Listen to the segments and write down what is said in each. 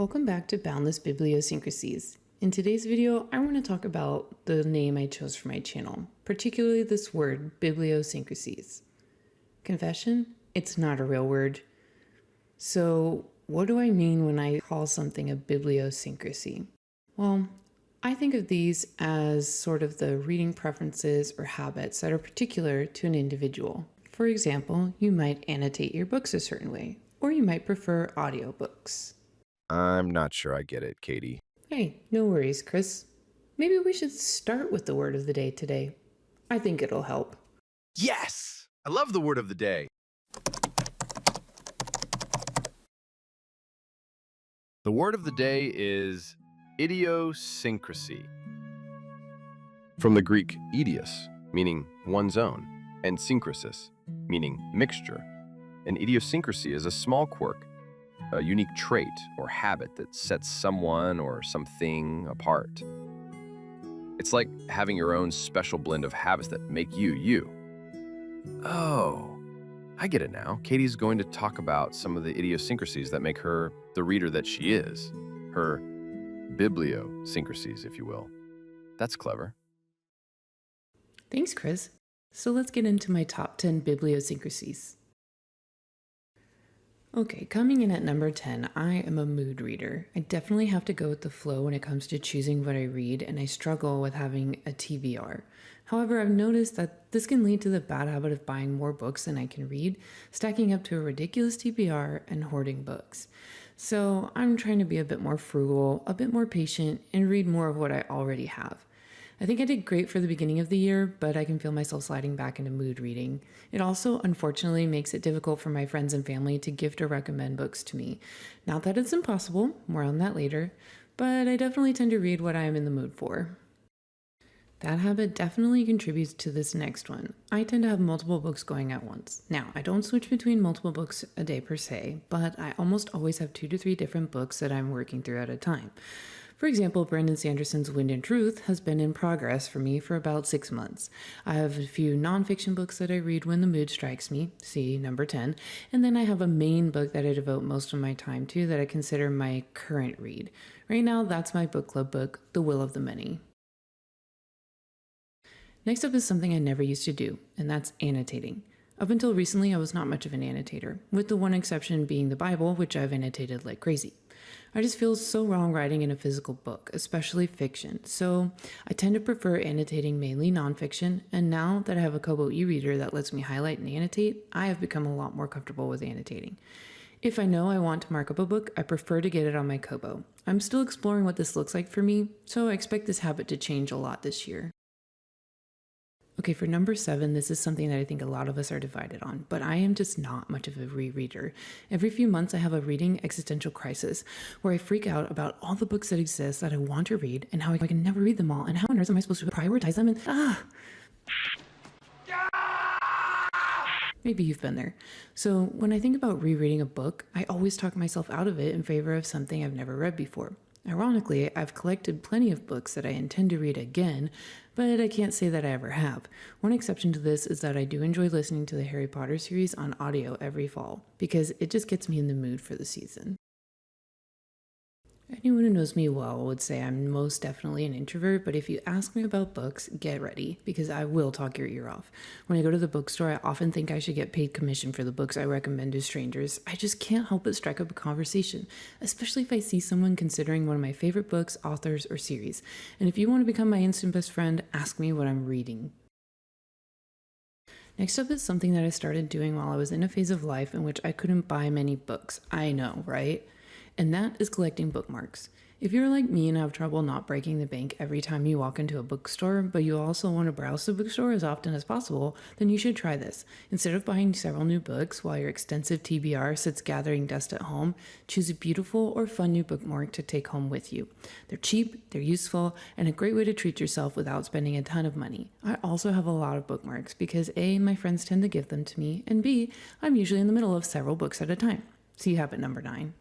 Welcome back to Boundless Bibliosyncrasies. In today's video, I want to talk about the name I chose for my channel, particularly this word, Bibliosyncrasies. Confession? It's not a real word. So, what do I mean when I call something a bibliosyncrasy? Well, I think of these as sort of the reading preferences or habits that are particular to an individual. For example, you might annotate your books a certain way, or you might prefer audiobooks. I'm not sure I get it, Katie. Hey, no worries, Chris. Maybe we should start with the word of the day today. I think it'll help. Yes! I love the word of the day. The word of the day is idiosyncrasy. From the Greek idios, meaning one's own, and synchrosis, meaning mixture. An idiosyncrasy is a small quirk, a unique trait or habit that sets someone or something apart. It's like having your own special blend of habits that make you, you. Oh, I get it now. Katie's going to talk about some of the idiosyncrasies that make her the reader that she is. Her bibliosyncrasies, if you will. That's clever. Thanks, Chris. So let's get into my top 10 bibliosyncrasies. Okay, coming in at number 10, I am a mood reader. I definitely have to go with the flow when it comes to choosing what I read, and I struggle with having a TBR. However, I've noticed that this can lead to the bad habit of buying more books than I can read, stacking up to a ridiculous TBR, and hoarding books. So I'm trying to be a bit more frugal, a bit more patient, and read more of what I already have. I think I did great for the beginning of the year, but I can feel myself sliding back into mood reading. It also, unfortunately, makes it difficult for my friends and family to gift or recommend books to me. Not that it's impossible, more on that later, but I definitely tend to read what I am in the mood for. That habit definitely contributes to this next one. I tend to have multiple books going at once. Now, I don't switch between multiple books a day per se, but I almost always have 2 to 3 different books that I'm working through at a time. For example, Brandon Sanderson's Wind and Truth has been in progress for me for about 6 months. I have a few nonfiction books that I read when the mood strikes me, see number 10, and then I have a main book that I devote most of my time to that I consider my current read. Right now, that's my book club book, The Will of the Many. Next up is something I never used to do, and that's annotating. Up until recently, I was not much of an annotator, with the one exception being the Bible, which I've annotated like crazy. I just feel so wrong writing in a physical book, especially fiction, so I tend to prefer annotating mainly nonfiction, and now that I have a Kobo e-reader that lets me highlight and annotate, I have become a lot more comfortable with annotating. If I know I want to mark up a book, I prefer to get it on my Kobo. I'm still exploring what this looks like for me, so I expect this habit to change a lot this year. Okay, for number 7, this is something that I think a lot of us are divided on, but I am just not much of a rereader. Every few months, I have a reading existential crisis where I freak out about all the books that exist that I want to read and how I can never read them all and how on earth am I supposed to prioritize them and Maybe you've been there. So when I think about rereading a book, I always talk myself out of it in favor of something I've never read before. Ironically, I've collected plenty of books that I intend to read again, but I can't say that I ever have. One exception to this is that I do enjoy listening to the Harry Potter series on audio every fall, because it just gets me in the mood for the season. Anyone who knows me well would say I'm most definitely an introvert, but if you ask me about books, get ready, because I will talk your ear off. When I go to the bookstore, I often think I should get paid commission for the books I recommend to strangers. I just can't help but strike up a conversation, especially if I see someone considering one of my favorite books, authors, or series. And if you want to become my instant best friend, ask me what I'm reading. Next up is something that I started doing while I was in a phase of life in which I couldn't buy many books. I know, right? And that is collecting bookmarks. If you're like me and have trouble not breaking the bank every time you walk into a bookstore, but you also want to browse the bookstore as often as possible, then you should try this. Instead of buying several new books while your extensive TBR sits gathering dust at home, choose a beautiful or fun new bookmark to take home with you. They're cheap, they're useful, and a great way to treat yourself without spending a ton of money. I also have a lot of bookmarks because A, my friends tend to give them to me, and B, I'm usually in the middle of several books at a time. See habit number 9.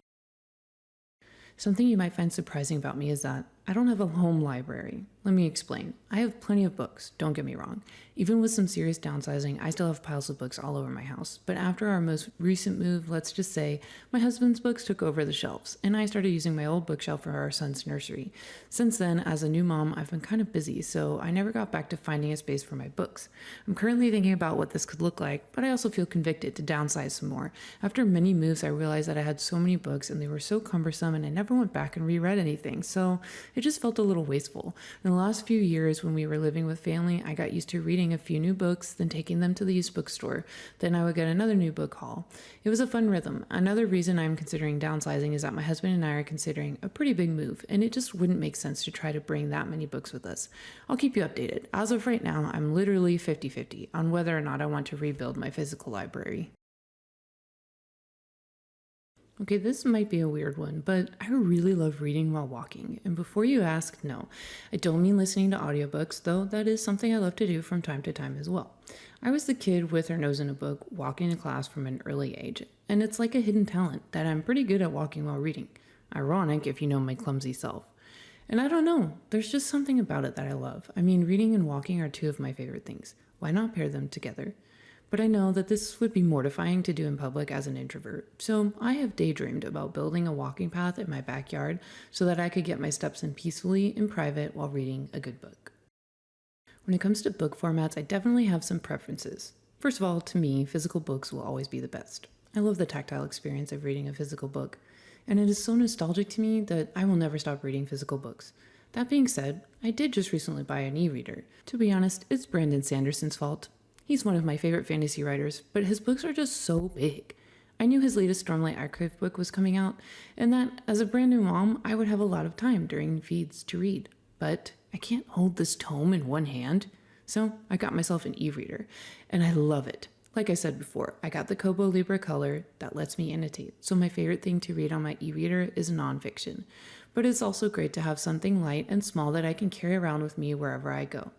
Something you might find surprising about me is that I don't have a home library. Let me explain. I have plenty of books, don't get me wrong. Even with some serious downsizing, I still have piles of books all over my house. But after our most recent move, let's just say, my husband's books took over the shelves, and I started using my old bookshelf for our son's nursery. Since then, as a new mom, I've been kind of busy, so I never got back to finding a space for my books. I'm currently thinking about what this could look like, but I also feel convicted to downsize some more. After many moves, I realized that I had so many books and they were so cumbersome, and I never went back and reread anything, so it just felt a little wasteful. In the last few years, when we were living with family, I got used to reading a few new books, then taking them to the used bookstore. Then I would get another new book haul. It was a fun rhythm. Another reason I'm considering downsizing is that my husband and I are considering a pretty big move, and it just wouldn't make sense to try to bring that many books with us. I'll keep you updated. As of right now, I'm literally 50-50 on whether or not I want to rebuild my physical library. Okay, this might be a weird one, but I really love reading while walking. And before you ask, no, I don't mean listening to audiobooks, though that is something I love to do from time to time as well. I was the kid with her nose in a book, walking to class from an early age, and it's like a hidden talent that I'm pretty good at walking while reading. Ironic if you know my clumsy self. And I don't know, there's just something about it that I love. I mean, reading and walking are two of my favorite things. Why not pair them together? But I know that this would be mortifying to do in public as an introvert, so I have daydreamed about building a walking path in my backyard so that I could get my steps in peacefully in private while reading a good book. When it comes to book formats, I definitely have some preferences. First of all, to me, physical books will always be the best. I love the tactile experience of reading a physical book, and it is so nostalgic to me that I will never stop reading physical books. That being said, I did just recently buy an e-reader. To be honest, it's Brandon Sanderson's fault. He's one of my favorite fantasy writers, but his books are just so big. I knew his latest Stormlight Archive book was coming out, and that, as a brand new mom, I would have a lot of time during feeds to read. But I can't hold this tome in one hand, so I got myself an e-reader, and I love it. Like I said before, I got the Kobo Libra color that lets me annotate, so my favorite thing to read on my e-reader is nonfiction. But it's also great to have something light and small that I can carry around with me wherever I go,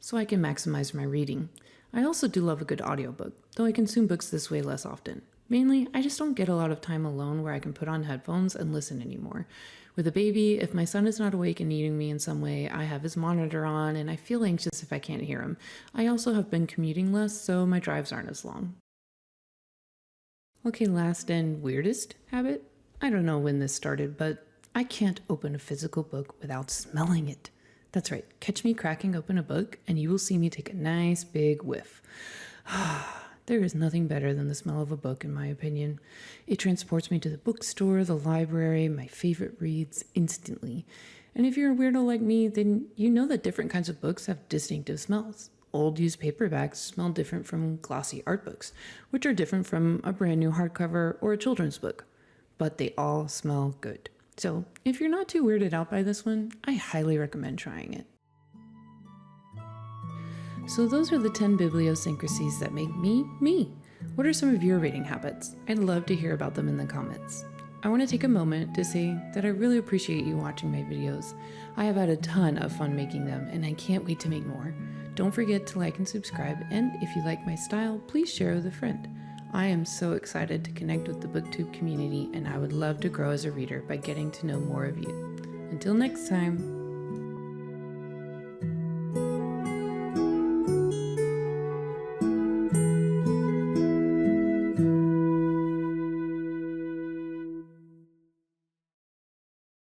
so I can maximize my reading. I also do love a good audiobook, though I consume books this way less often. Mainly, I just don't get a lot of time alone where I can put on headphones and listen anymore. With a baby, if my son is not awake and needing me in some way, I have his monitor on and I feel anxious if I can't hear him. I also have been commuting less, so my drives aren't as long. Okay, last and weirdest habit? I don't know when this started, but I can't open a physical book without smelling it. That's right, catch me cracking open a book and you will see me take a nice big whiff. There is nothing better than the smell of a book, in my opinion. It transports me to the bookstore, the library, my favorite reads instantly. And if you're a weirdo like me, then you know that different kinds of books have distinctive smells. Old used paperbacks smell different from glossy art books, which are different from a brand new hardcover or a children's book. But they all smell good. So, if you're not too weirded out by this one, I highly recommend trying it. So those are the 10 bibliosyncrasies that make me, me. What are some of your reading habits? I'd love to hear about them in the comments. I want to take a moment to say that I really appreciate you watching my videos. I have had a ton of fun making them, and I can't wait to make more. Don't forget to like and subscribe, and if you like my style, please share with a friend. I am so excited to connect with the BookTube community, and I would love to grow as a reader by getting to know more of you. Until next time.